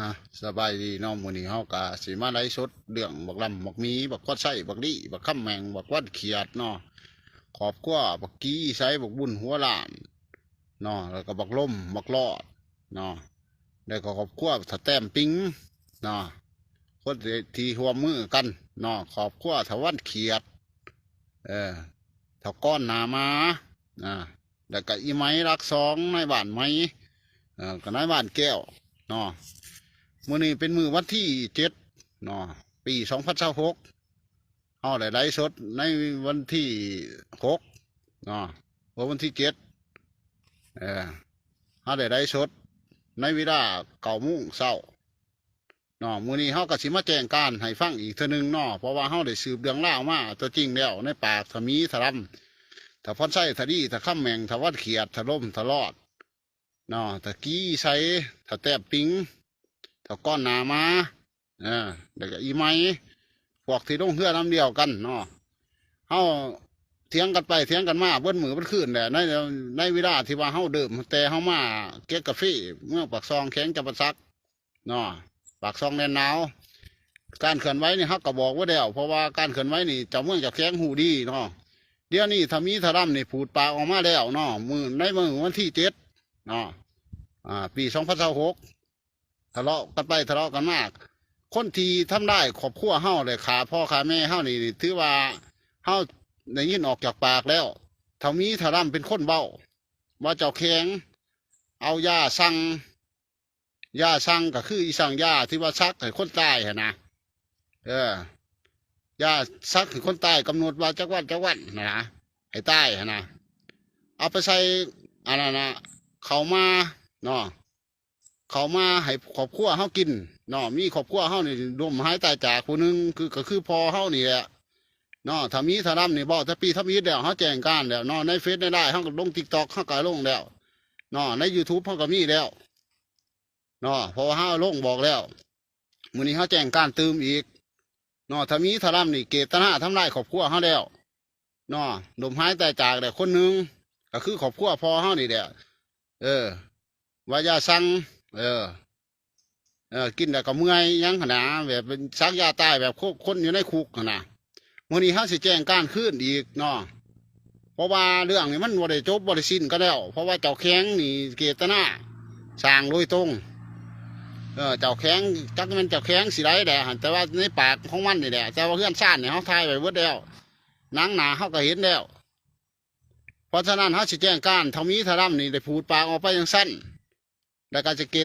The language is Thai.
อ่ะสบายดีน้องมื้อนี้เฮากะสิมาไลฟ์สดเรื่องบักลำบักมีบักกอดไส้บักลี่บักค่ำแมงบักวัดเขียดเนาะขอบกว่าบักกี้ไสบักบุญหัวล้านเนาะแล้วก็บักล่มบักลอดเนาะแล้วก็ขอบกว่าถ้าแต้มปิงเนาะคนที่หัวมือกันเนาะขอบกว่าถ้าวันเขียดเออถ้าก้อนหนามาอ่าแล้วก็อีไม้รักสองในบ้านไม้ก็ในบ้านแก้วเนาะ มื้อนี้เป็นมื้อวันที่7เนาะปี2026เฮาได้ไลฟ์สดในวันที่6เนาะวันที่7เออเฮาได้ไลฟ์สดในเวลา9 โมงเช้าเนาะมื้อนี้เฮาก็สิมาแจ้งการให้ฟังอีกเทื่อนึงเนาะเพราะว่าเฮาได้สืบเรื่องราวมาตัวจริงแล้วในปากถ้ามีถ้ารำถ้าพอนไส้ถ้าดีถ้าค่ำแมงถ้าวัดเขียดถ้าล่มถ้ารอดเนาะถ้ากี้ใช้ถ้าแตบปิงถ้าก้อนหนามาเด็กอีไม้พวกที่ต้องเฮือน้ำเดียวกันเนาะเฮาเถียงกันไปเถียงกันมาเบิ้มือเบิ้ขึ้นแหละในเวลาที่ว่าเฮาเดิมแต่เฮามาเก็บกาแฟเมื่อปากซองแข็งจะประซักเนาะปากซองแน่นหนาวการเคลื่อนไหวนี่ฮักก็บอกว่าเดียวเพราะว่าการเคลื่อนไหวนี่เจ้าเมืองจะแข็งหูดีเนาะเดี๋ยวนี้ถ้ามีทารำนี่ผูดปากออกมาแล้วเนาะมือวันที่7เนาะปี2026ทะเลาะกันไปทะเลาะกันมาก คนที่ทำได้ครอบครัวเฮาเลยขาพ่อขาแม่เฮานี่ถือว่าเฮาได้ยินออกจากปากแล้วถ้ามีถ้าร่ำเป็นคนเบ้าว่าเจ้าแข็งเอายาสั่งยาสั่งก็คืออีสั่งยาที่ว่าซักให้คนตายหนะเออยาซักให้คนตายกำหนดว่าจักวันนะให้ตายหนะเอาไปใส่อันนั้นนะเขามาเนาะเขามาให้ครอบครัวเฮากินเนาะมีครอบครัวเฮานี่ร่วมหายตายจากคนนึงก็คือพอเฮานี่แหละเนาะถ้ามีถ้ารำนี่บอกถ้าปีถ้ามีแล้วเฮาแจ้งการแล้วเนาะในเฟซได้เฮาก็ลง TikTok เฮาก็ลงแล้วเนาะใน YouTube เฮาก็มีแล้วเนาะเพราะว่าเฮาลงบอกแล้วมื้อนี้เฮาแจ้งการตืมอีกเนาะถ้ามีถ้ารำนี่เกตนาทำลายครอบครัวเฮาแล้วเนาะลมหายตายจากแต่คนนึงก็คือครอบครัวพอเฮานี่แหละเออว่าอย่าสั่งเออ กินแต่ก็เมื่อยยังขนาดแบบเป็นซักยาตายแบบคนอยู่ในคุกขนาดวันนี้เขาสิแจ้งการขึ้นอีกเนาะเพราะว่าเรื่องนี้มันบริจบบริสิ้นก็แล้วเพราะว่าเจ้าแข้งนี่เกตนาสร้างโดยตรงเจ้าแข้งจักมันเจ้าแข้งสิไรแหละแต่ว่าในปากของมันนี่แหละแต่ว่าเพื่อนซ่านเนี่ยเขาทายไปเบิดแล้วหนังหนาเขาก็เห็นแล้วเพราะฉะนั้นเขาสิแจ้งการทามีทารำนี่ได้พูดปากออกไปยังสั้นแล้วก็จะเก